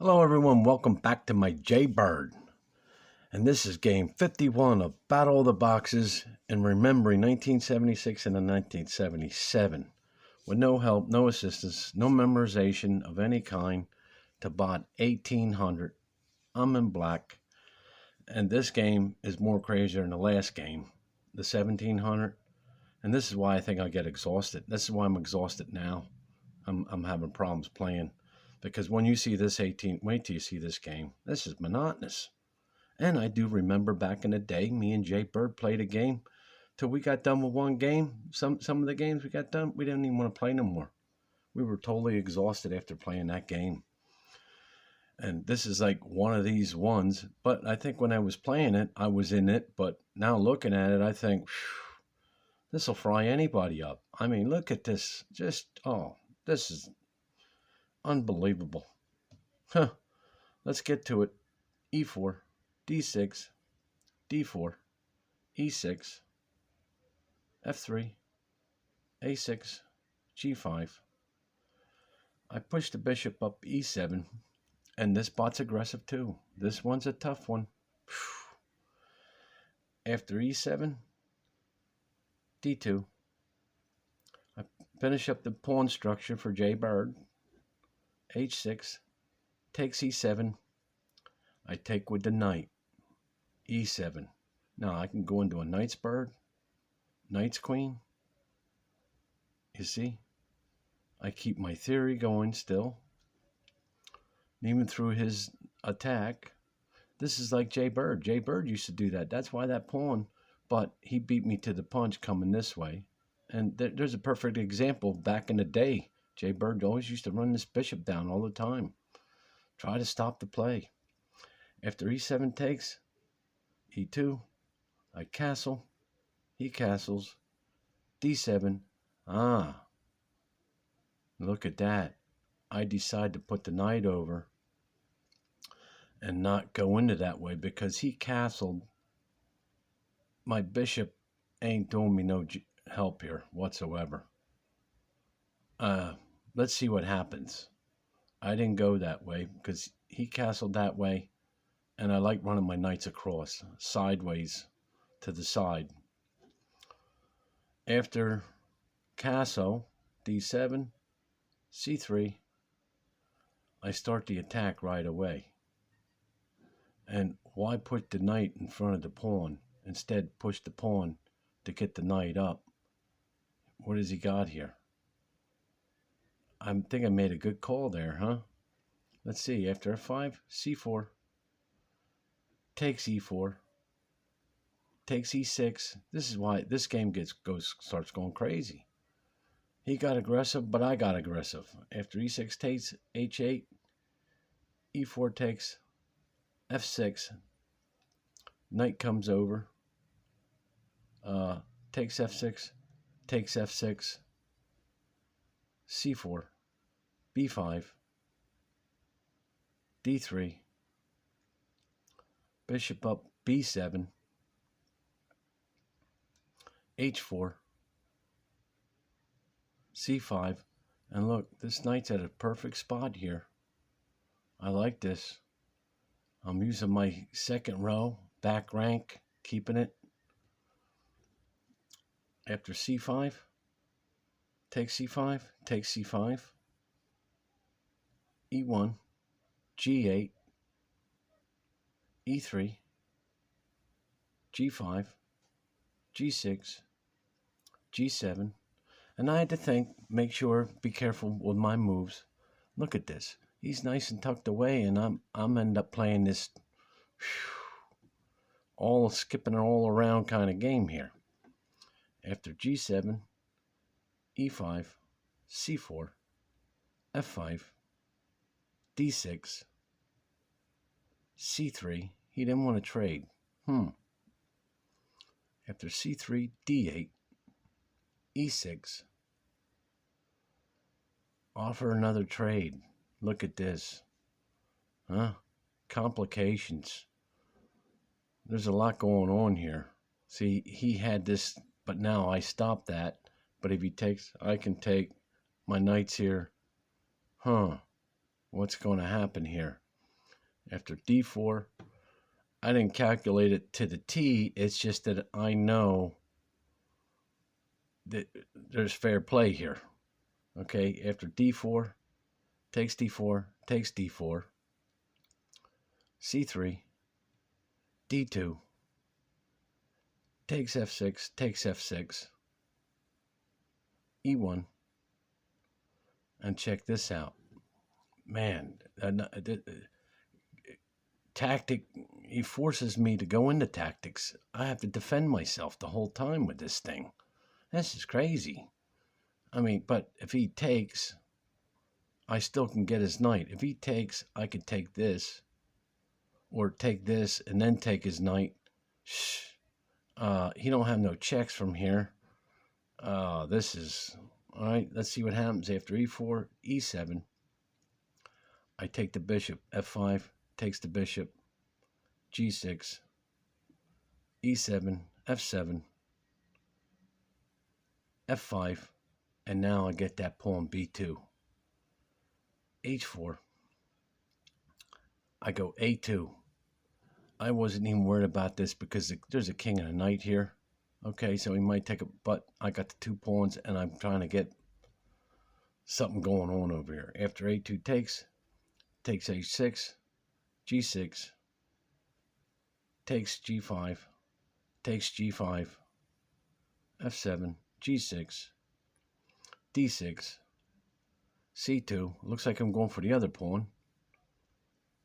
Hello everyone, welcome back to my Jaybird. And this is game 51 of Battle of the Boxes and remembering 1976 and 1977. With no help, no assistance, no memorization of any kind to bot 1800. I'm in black. And this game is more crazier than the last game, the 1700. And this is why I think I get exhausted. This is why I'm exhausted now. I'm having problems playing. Because when you see this 18, wait till you see this game. This is monotonous. And I do remember back in the day, me and Jay Bird played a game till we got done with one game. Some of the games we got done, we didn't even want to play no more. We were totally exhausted after playing that game. And this is like one of these ones. But I think when I was playing it, I was in it. But now looking at it, I think, this will fry anybody up. I mean, look at this. This is unbelievable. Huh. Let's get to it. E4, D6, D4, E6, F3, A6, G5. I push the bishop up E7, and this bot's aggressive too. This one's a tough one. After E7, D2. I finish up the pawn structure for J Bird. H6, takes E7. I take with the knight. E7. Now I can go into a knight's bird, knight's queen. You see? I keep my theory going still. Even through his attack. This is like Jay Bird. Jay Bird used to do that. That's why that pawn, but he beat me to the punch coming this way. And there's a perfect example back in the day. Jay Bird always used to run this bishop down all the time. Try to stop the play. After E7 takes, E2, I castle, he castles, D7, look at that. I decide to put the knight over and not go into that way because he castled. My bishop ain't doing me no help here whatsoever. Let's see what happens. I didn't go that way because he castled that way, and I like running my knights across, sideways to the side. After castle, D7, C3, I start the attack right away. And why put the knight in front of the pawn? Instead, push the pawn to get the knight up. What has he got here? I think I made a good call there, huh? Let's see. After F5, C4, takes E4, takes E6. This is why this game starts going crazy. He got aggressive, but I got aggressive. After E6 takes H8, E4 takes F6. Knight comes over. Takes F6, takes F6, C4, B5, D3, bishop up B7, H4, C5, and look, this knight's at a perfect spot here. I like this. I'm using my second row, back rank, keeping it. After C5, takes C5, takes C5, E1, G8, E3, G5, G6, G7, and I had to think, make sure, be careful with my moves. Look at this. He's nice and tucked away, and I'm end up playing this all skipping all around kind of game here. After G7, E5, C4, F5, D6, C3. He didn't want to trade. After C3, D8, E6. Offer another trade. Look at this. Complications. There's a lot going on here. See, he had this, but now I stopped that. But if he takes, I can take my knights here. What's going to happen here? After d4, I didn't calculate it to the T. It's just that I know that there's fair play here. Okay, after d4, takes d4, takes d4, c3, d2, takes f6, takes f6, e1, and check this out. Man, tactic, he forces me to go into tactics. I have to defend myself the whole time with this thing. This is crazy. I mean, but if he takes, I still can get his knight. If he takes, I could take this, or take this and then take his knight. Shh. He don't have no checks from here. This is all right. Let's see what happens after e4, e7. I take the bishop. f5 takes the bishop. g6, e7, f7, f5, and now I get that pawn b2. h4. I go a2. I wasn't even worried about this because there's a king and a knight here. Okay, so he might take a, but I got the 2 pawns and I'm trying to get something going on over here. After a2 takes h6, g6, takes g5, takes g5, f7, g6, d6, c2. Looks like I'm going for the other pawn.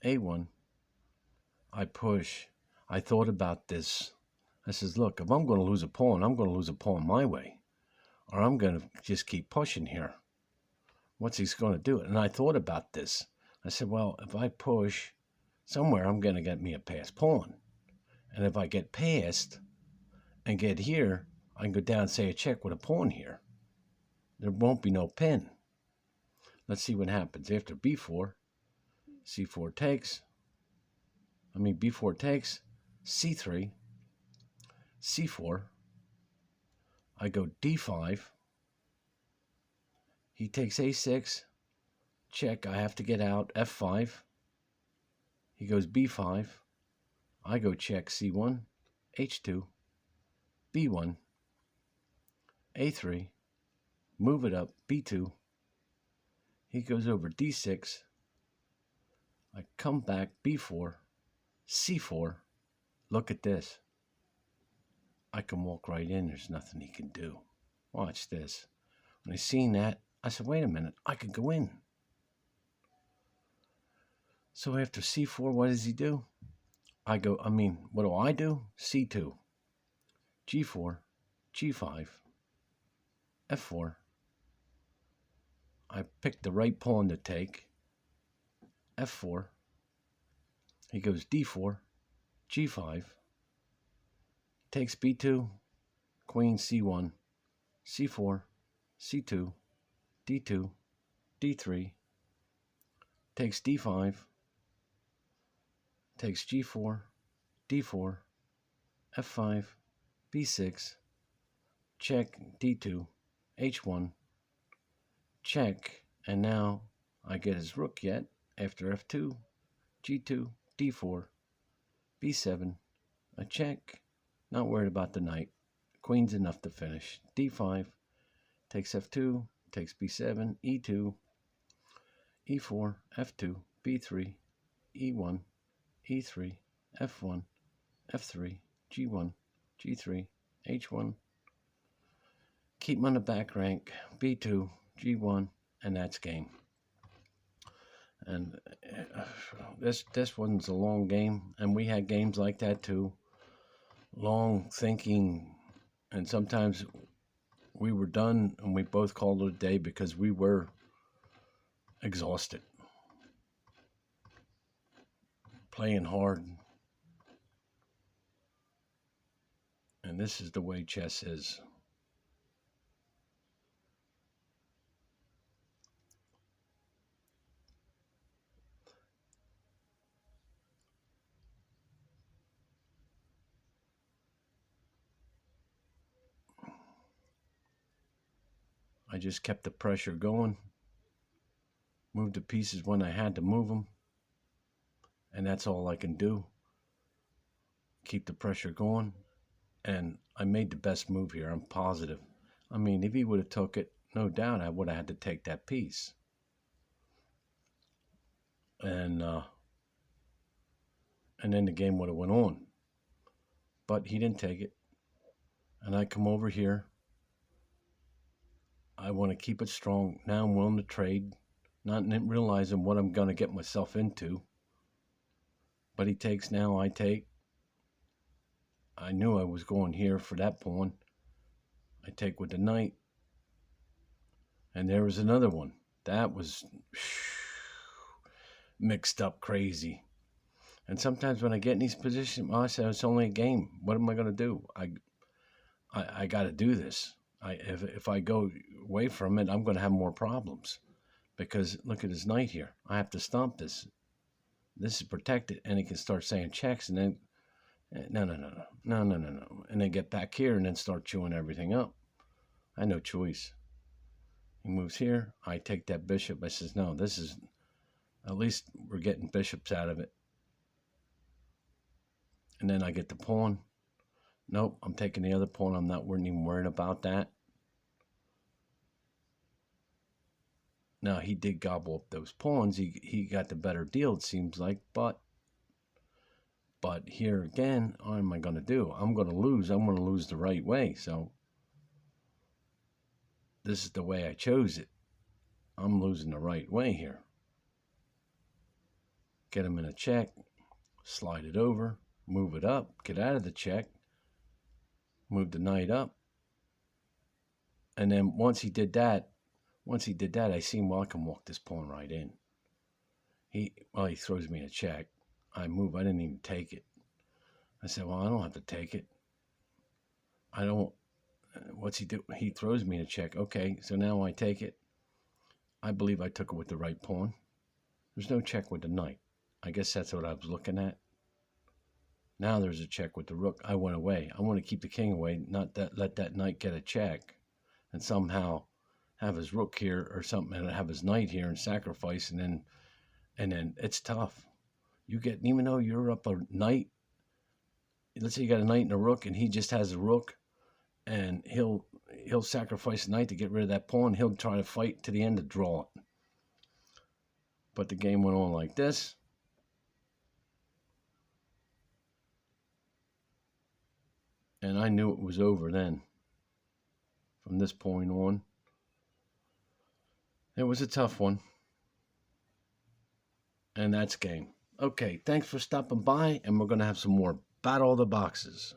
a1. I push. I thought about this. I says, look, if I'm going to lose a pawn, I'm going to lose a pawn my way, or I'm going to just keep pushing here. What's he going to do? And I thought about this. I said, well, if I push somewhere, I'm going to get me a passed pawn. And if I get passed and get here, I can go down and say a check with a pawn here. There won't be no pin. Let's see what happens. After b4, c4 takes. b4 takes, c3, c4. I go d5. He takes a6. Check. I have to get out. f5. He goes b5. I go check c1, h2, b1, a3. Move it up, b2. He goes over d6. I come back, b4, c4. Look at this. I can walk right in. There's nothing he can do. Watch this. When I seen that, I said, wait a minute. I could go in. So after c4, what does he do? What do I do? c2, g4, g5, f4. I picked the right pawn to take. f4. He goes d4, g5. Takes b2, queen c1, c4, c2, d2, d3. Takes d5. Takes g4, d4, f5, b6. Check, d2, h1. Check, and now I get his rook yet. After f2, g2, d4, b7, a check. Not worried about the knight. Queen's enough to finish. d5, takes f2, takes b7, e2, e4, f2, b3, e1, e3, f1, f3, g1, g3, h1. Keep him on the back rank, b2, g1, and that's game. And this one's a long game, and we had games like that too. Long thinking, and sometimes we were done and we both called it a day because we were exhausted. Playing hard. And this is the way chess is. I just kept the pressure going. Moved the pieces when I had to move them. And that's all I can do. Keep the pressure going. And I made the best move here. I'm positive. I mean, if he would have took it, no doubt I would have had to take that piece. And then the game would have went on. But he didn't take it. And I come over here. I want to keep it strong. Now I'm willing to trade, not realizing what I'm going to get myself into. But he takes now, I take. I knew I was going here for that pawn. I take with the knight. And there was another one. That was mixed up crazy. And sometimes when I get in these positions, I say it's only a game. What am I going to do? I got to do this. If I go away from it, I'm going to have more problems. Because look at his knight here. I have to stomp this. This is protected, and he can start saying checks, and then no, and then get back here and then start chewing everything up. I had no choice. He moves here. I take that bishop. I says, no, this is, at least we're getting bishops out of it. And then I get the pawn. Nope, I'm taking the other pawn. I'm not even worrying about that. Now, he did gobble up those pawns. He got the better deal, it seems like. But here again, what am I going to do? I'm going to lose. I'm going to lose the right way. So this is the way I chose it. I'm losing the right way here. Get him in a check. Slide it over. Move it up. Get out of the check. Move the knight up. And then once he did that, I seen, well, I can walk this pawn right in. He throws me a check. I move. I didn't even take it. I said, well, I don't have to take it. I don't. What's he do? He throws me a check. Okay, so now I take it. I believe I took it with the right pawn. There's no check with the knight. I guess that's what I was looking at. Now there's a check with the rook. I went away. I want to keep the king away, not let that knight get a check and somehow have his rook here or something and have his knight here and sacrifice, and then it's tough. You get, even though you're up a knight, let's say you got a knight and a rook and he just has a rook, and he'll sacrifice a knight to get rid of that pawn. He'll try to fight to the end to draw it. But the game went on like this. And I knew it was over then. From this point on. It was a tough one. And that's game. Okay, thanks for stopping by, and we're going to have some more Battle of the Boxes.